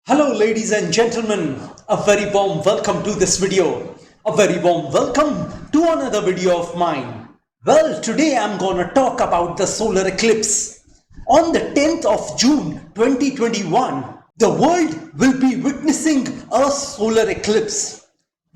Hello ladies and gentlemen, a very warm welcome to this video. A very warm welcome to another video of mine. Well, today I'm gonna talk about the solar eclipse. On the 10th of June 2021, the world will be witnessing a solar eclipse.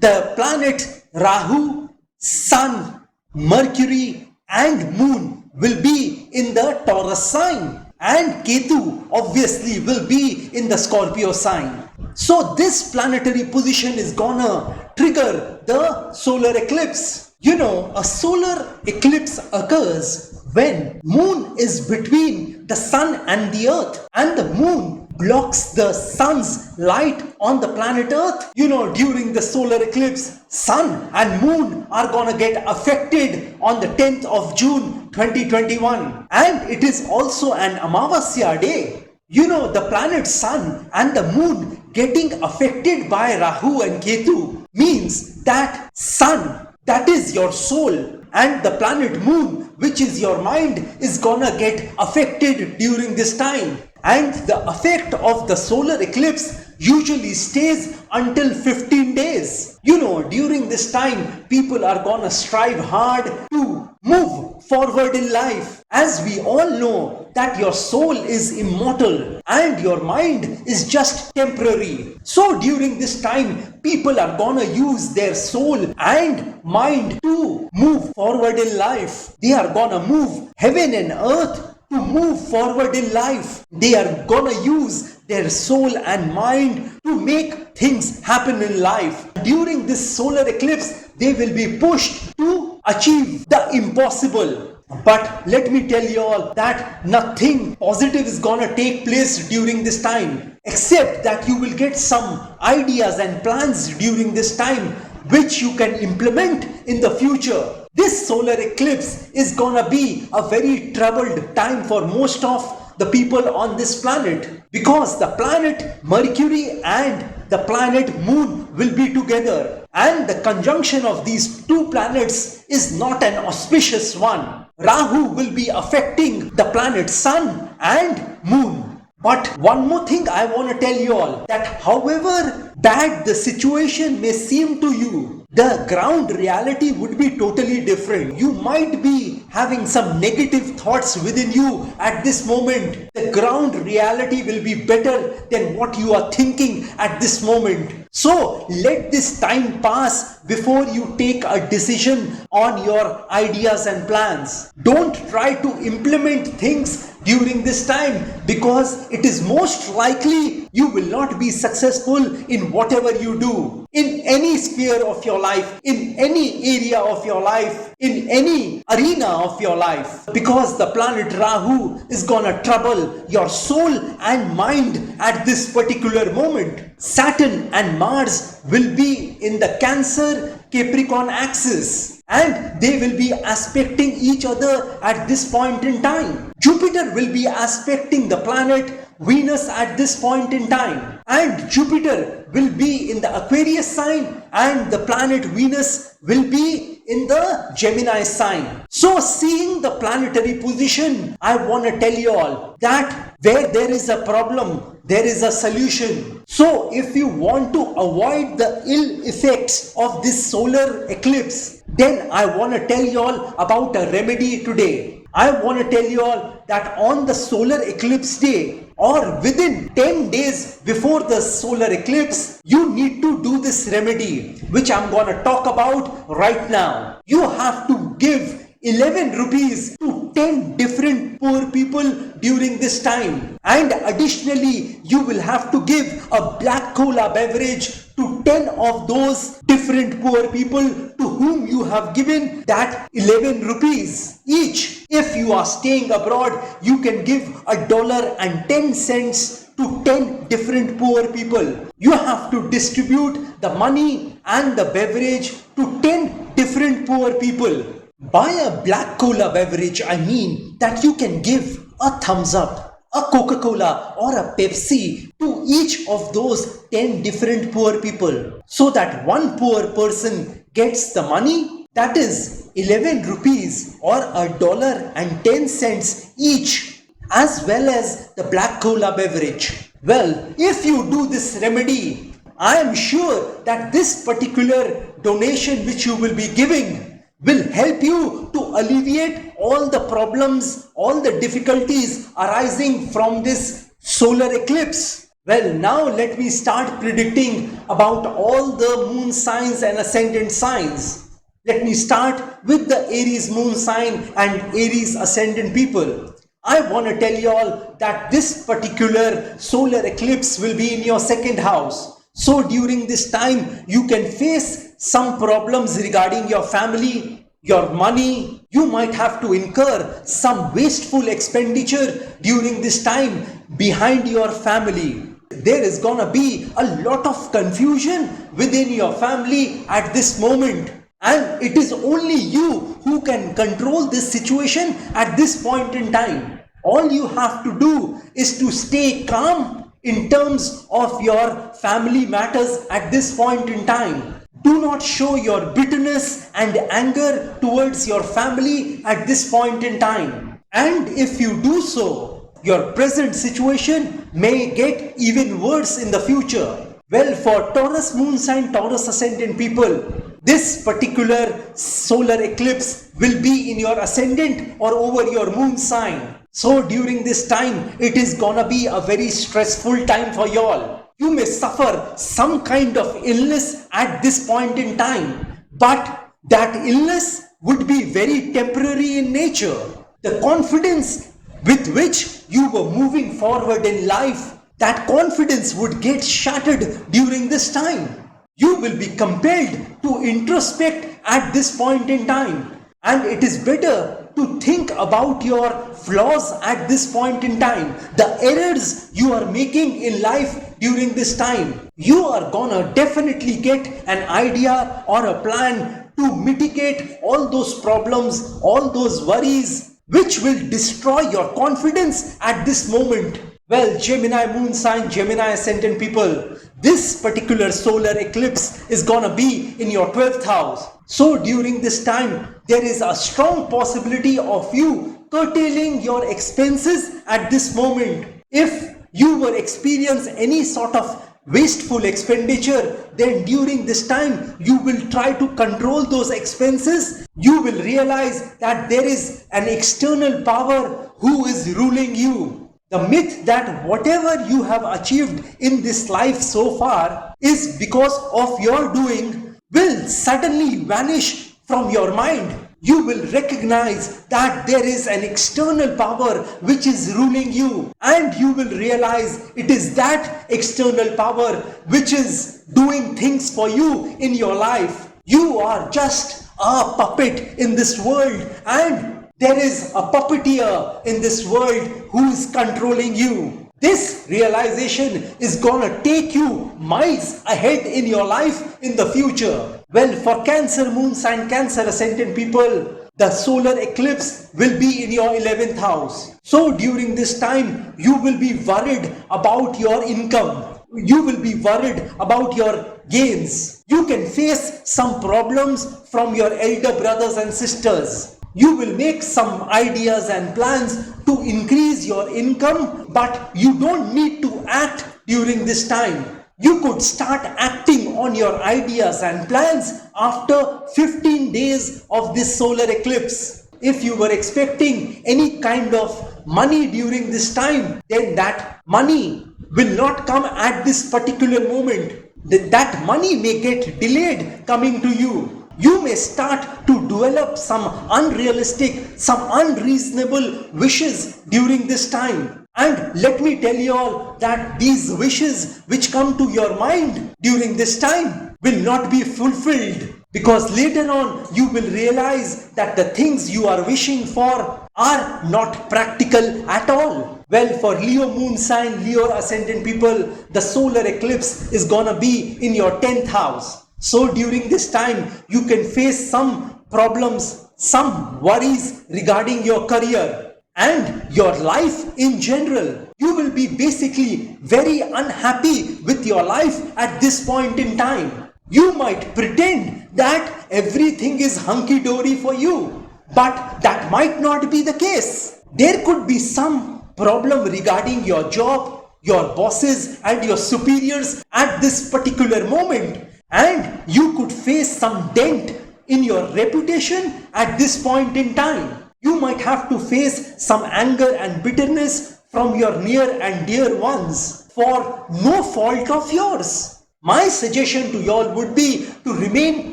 The planet Rahu, Sun, Mercury and Moon will be in the Taurus sign, and Ketu obviously will be in the Scorpio sign. So this planetary position is gonna trigger the solar eclipse. You know, a solar eclipse occurs when moon is between the sun and the earth, and the moon blocks the sun's light on the planet earth. You know, during the solar eclipse, sun and moon are gonna get affected on the 10th of June 2021, and it is also an Amavasya day. You know, the planet sun and the moon getting affected by Rahu and Ketu means that sun, that is your soul, and the planet moon, which is your mind, is gonna get affected during this time. And the effect of the solar eclipse usually stays until 15 days. You know, during this time, people are gonna strive hard to move forward in life. As we all know that your soul is immortal and your mind is just temporary. So during this time, people are gonna use their soul and mind to move forward in life. They are gonna move heaven and earth to move forward in life. They are gonna use their soul and mind to make things happen in life. During this solar eclipse, they will be pushed to achieve the impossible. But let me tell you all that nothing positive is gonna take place during this time, except that you will get some ideas and plans during this time which you can implement in the future. This solar eclipse is gonna be a very troubled time for most of the people on this planet, because the planet Mercury and the planet Moon will be together, and the conjunction of these two planets is not an auspicious one. Rahu will be affecting the planet Sun and Moon. But one more thing I want to tell you all, that however bad the situation may seem to you, the ground reality would be totally different. You might be having some negative thoughts within you at this moment. The ground reality will be better than what you are thinking at this moment. So let this time pass before you take a decision on your ideas and plans. Don't try to implement things during this time, because it is most likely you will not be successful in whatever you do, in any sphere of your life, in any area of your life, in any arena of your life, because the planet Rahu is gonna trouble your soul and mind at this particular moment. Saturn and Mars will be in the Cancer Capricorn axis, and they will be aspecting each other at this point in time. Jupiter will be aspecting the planet Venus at this point in time, and Jupiter will be in the Aquarius sign and the planet Venus will be in the Gemini sign. So seeing the planetary position, I want to tell you all that where there is a problem, there is a solution. So if you want to avoid the ill effects of this solar eclipse, then I want to tell you all about a remedy today. I want to tell you all that on the solar eclipse day, or within 10 days before the solar eclipse, you need to do this remedy, which I'm gonna talk about right now. You have to give 11 rupees to 10 different poor people during this time, and additionally you will have to give a black cola beverage to 10 of those different poor people to whom you have given that 11 rupees each. If you are staying abroad, you can give $1.10 to 10 different poor people. You have to distribute the money and the beverage to 10 different poor people. By a black cola beverage, I mean that you can give a thumbs up, a Coca-Cola or a Pepsi to each of those 10 different poor people, so that one poor person gets the money, that is 11 rupees or $1.10 each, as well as the black cola beverage. Well, if you do this remedy, I am sure that this particular donation which you will be giving will help you to alleviate all the problems, all the difficulties arising from this solar eclipse. Well, now let me start predicting about all the moon signs and ascendant signs. Let me start with the Aries moon sign and Aries ascendant people. I want to tell you all that this particular solar eclipse will be in your second house. So during this time, you can face some problems regarding your family, your money. You might have to incur some wasteful expenditure during this time behind your family. There is gonna be a lot of confusion within your family at this moment. And it is only you who can control this situation at this point in time. All you have to do is to stay calm in terms of your family matters at this point in time. Do not show your bitterness and anger towards your family at this point in time. And if you do so, your present situation may get even worse in the future. Well, for Taurus moon sign, Taurus ascendant people, this particular solar eclipse will be in your ascendant or over your moon sign. So during this time, it is gonna be a very stressful time for y'all. You may suffer some kind of illness at this point in time, but that illness would be very temporary in nature. The confidence with which you were moving forward in life, that confidence would get shattered during this time. You will be compelled to introspect at this point in time. And it is better to think about your flaws at this point in time, the errors you are making in life during this time. You are gonna definitely get an idea or a plan to mitigate all those problems, all those worries, which will destroy your confidence at this moment. Well, Gemini moon sign, Gemini ascendant people, this particular solar eclipse is gonna be in your 12th house. So during this time, there is a strong possibility of you curtailing your expenses at this moment. If you were experience any sort of wasteful expenditure, then during this time you will try to control those expenses. You will realize that there is an external power who is ruling you. The myth that whatever you have achieved in this life so far is because of your doing will suddenly vanish from your mind. You will recognize that there is an external power which is ruling you, and you will realize it is that external power which is doing things for you in your life. You are just a puppet in this world, and there is a puppeteer in this world who is controlling you. This realization is gonna take you miles ahead in your life in the future. Well, for Cancer moon sign, Cancer ascendant people, the solar eclipse will be in your 11th house. So during this time, you will be worried about your income. You will be worried about your gains. You can face some problems from your elder brothers and sisters. You will make some ideas and plans to increase your income, but you don't need to act during this time. You could start acting on your ideas and plans after 15 days of this solar eclipse. If you were expecting any kind of money during this time, then that money will not come at this particular moment. That money may get delayed coming to you. You may start to develop some unrealistic, some unreasonable wishes during this time. And let me tell you all that these wishes which come to your mind during this time will not be fulfilled, because later on you will realize that the things you are wishing for are not practical at all. Well, for Leo moon sign, Leo ascendant people, the solar eclipse is gonna be in your 10th house. So during this time, you can face some problems, some worries regarding your career and your life in general. You will be basically very unhappy with your life at this point in time. You might pretend that everything is hunky-dory for you, but that might not be the case. There could be some problem regarding your job, your bosses and your superiors at this particular moment, and you could face some dent in your reputation at this point in time. You might have to face some anger and bitterness from your near and dear ones for no fault of yours. My suggestion to y'all would be to remain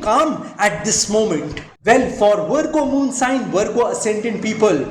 calm at this moment. Well, for Virgo moon sign, Virgo ascendant people,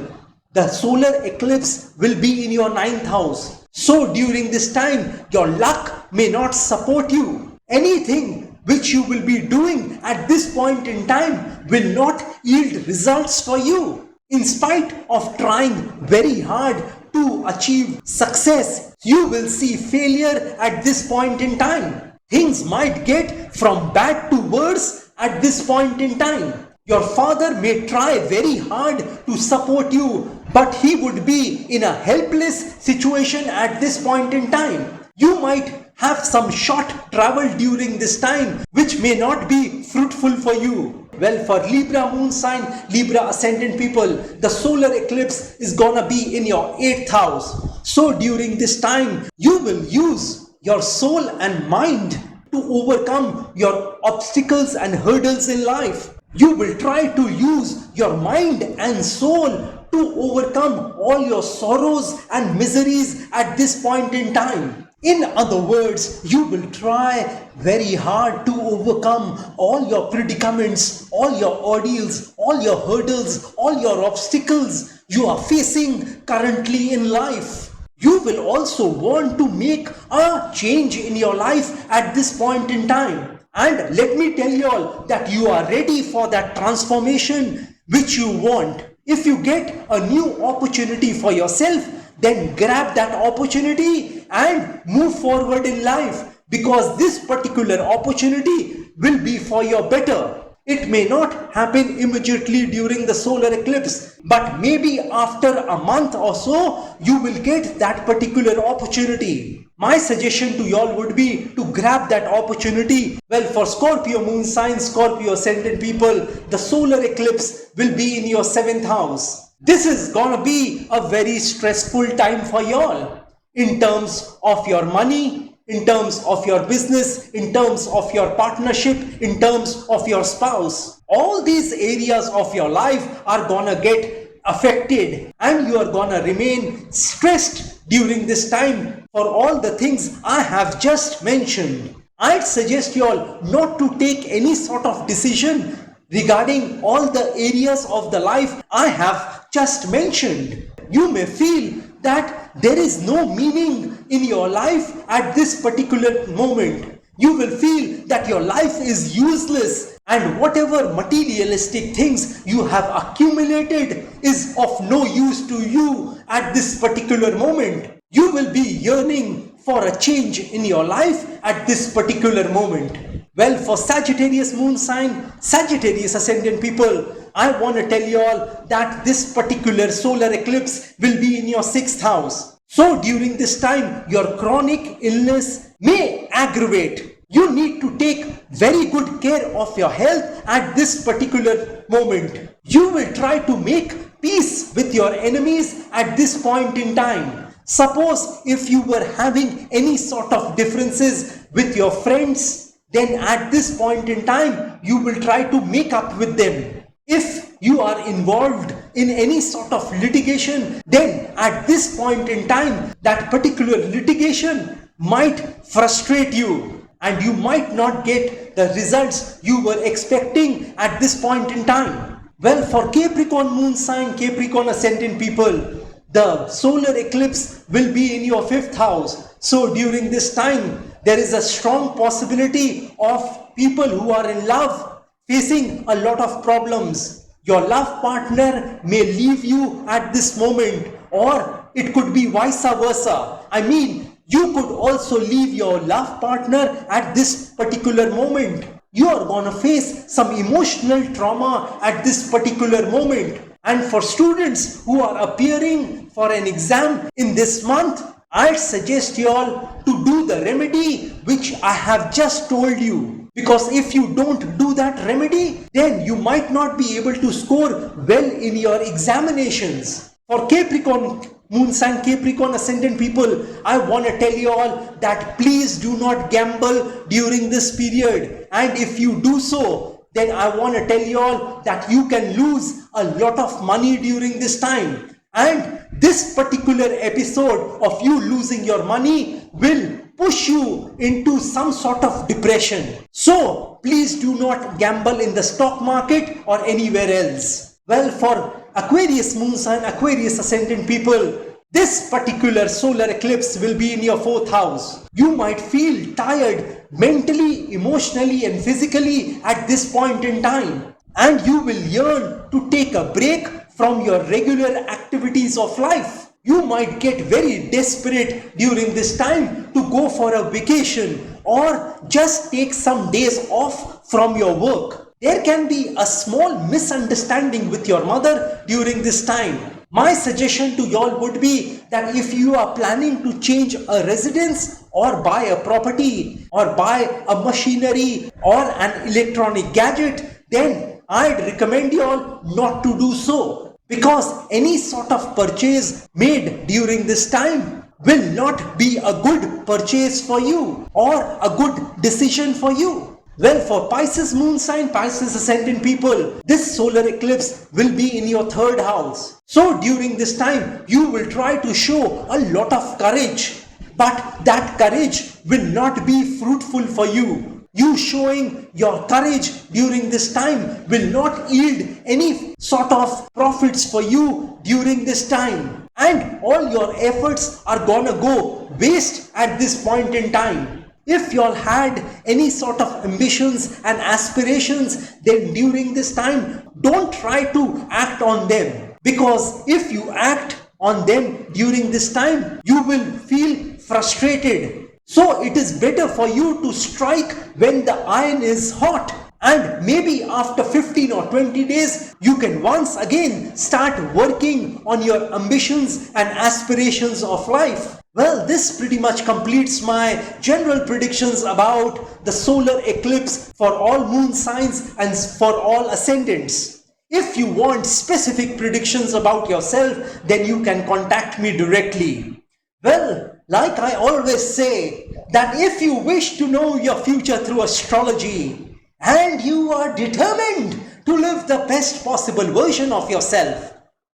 the solar eclipse will be in your 9th house. So during this time, your luck may not support you. Anything which you will be doing at this point in time will not yield results for you. In spite of trying very hard to achieve success, you will see failure at this point in time. Things might get from bad to worse at this point in time. Your father may try very hard to support you, but he would be in a helpless situation at this point in time. You might have some short travel during this time which may not be fruitful for you. Well, for Libra moon sign, Libra ascendant people, the solar eclipse is gonna be in your 8th house. So during this time, you will use your soul and mind to overcome your obstacles and hurdles in life. You will try to use your mind and soul to overcome all your sorrows and miseries at this point in time. In other words, you will try very hard to overcome all your predicaments, all your ordeals, all your hurdles, all your obstacles you are facing currently in life. You will also want to make a change in your life at this point in time. And let me tell you all that you are ready for that transformation which you want. If you get a new opportunity for yourself, then grab that opportunity and move forward in life, because this particular opportunity will be for your better. It may not happen immediately during the solar eclipse, but maybe after a month or so, you will get that particular opportunity. My suggestion to y'all would be to grab that opportunity. Well, for Scorpio moon sign, Scorpio ascendant people, the solar eclipse will be in your 7th house. This is gonna be a very stressful time for y'all in terms of your money, in terms of your business, in terms of your partnership, in terms of your spouse. All these areas of your life are gonna get affected, and you are gonna remain stressed during this time for all the things I have just mentioned. I'd suggest you all not to take any sort of decision regarding all the areas of the life I have just mentioned. You may feel that there is no meaning in your life at this particular moment. You will feel that your life is useless, and whatever materialistic things you have accumulated is of no use to you at this particular moment. You will be yearning for a change in your life at this particular moment. Well, for Sagittarius moon sign, Sagittarius ascendant people, I want to tell you all that this particular solar eclipse will be in your 6th house. So during this time, your chronic illness may aggravate. You need to take very good care of your health at this particular moment. You will try to make peace with your enemies at this point in time. Suppose if you were having any sort of differences with your friends, then at this point in time, you will try to make up with them. If you are involved in any sort of litigation, then at this point in time, that particular litigation might frustrate you, and you might not get the results you were expecting at this point in time. Well, for Capricorn moon sign, Capricorn ascendant people, the solar eclipse will be in your 5th house. So during this time, there is a strong possibility of people who are in love facing a lot of problems. Your love partner may leave you at this moment, or it could be vice versa. I mean, you could also leave your love partner at this particular moment. You are gonna face some emotional trauma at this particular moment. And for students who are appearing for an exam in this month, I'd suggest you all to do the remedy which I have just told you. Because if you don't do that remedy, then you might not be able to score well in your examinations. For Capricorn Moon sign Capricorn ascendant people, I want to tell you all that please do not gamble during this period. And if you do so, then I want to tell you all that you can lose a lot of money during this time. And this particular episode of you losing your money will push you into some sort of depression. So please do not gamble in the stock market or anywhere else. Well, for Aquarius moon sign, Aquarius ascendant people, this particular solar eclipse will be in your 4th house. You might feel tired mentally, emotionally and physically at this point in time. And you will yearn to take a break from your regular activities of life. You might get very desperate during this time to go for a vacation or just take some days off from your work. There can be a small misunderstanding with your mother during this time. My suggestion to y'all would be that if you are planning to change a residence or buy a property or buy a machinery or an electronic gadget, then I'd recommend y'all not to do so, because any sort of purchase made during this time will not be a good purchase for you or a good decision for you. Well, for Pisces moon sign, Pisces ascendant people, this solar eclipse will be in your 3rd house. So during this time, you will try to show a lot of courage, but that courage will not be fruitful for you. You showing your courage during this time will not yield any sort of profits for you during this time. And all your efforts are gonna go waste at this point in time. If you all had any sort of ambitions and aspirations, then during this time, don't try to act on them. Because if you act on them during this time, you will feel frustrated. So it is better for you to strike when the iron is hot. And maybe after 15 or 20 days, you can once again start working on your ambitions and aspirations of life. Well, this pretty much completes my general predictions about the solar eclipse for all moon signs and for all ascendants. If you want specific predictions about yourself, then you can contact me directly. Well, like I always say, that if you wish to know your future through astrology and you are determined to live the best possible version of yourself,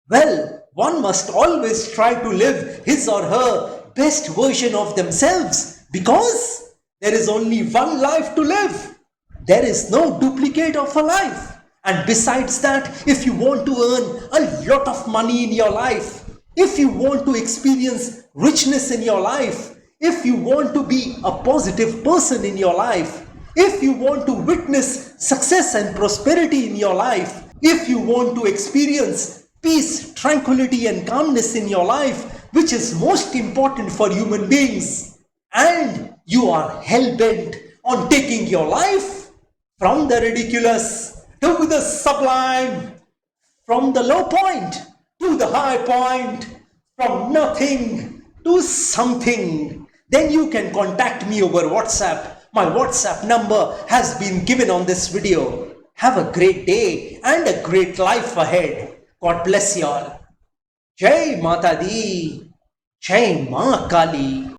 well, one must always try to live his or her best version of themselves, because there is only one life to live. There is no duplicate of a life. And besides that, if you want to earn a lot of money in your life, if you want to experience richness in your life, if you want to be a positive person in your life, if you want to witness success and prosperity in your life, if you want to experience peace, tranquility and calmness in your life, which is most important for human beings, and you are hell-bent on taking your life from the ridiculous to the sublime, from the low point to the high point, from nothing to something, then you can contact me over WhatsApp. My WhatsApp number has been given on this video. Have a great day and a great life ahead. God bless you all. Jai Mata Di, Jai Ma Kali.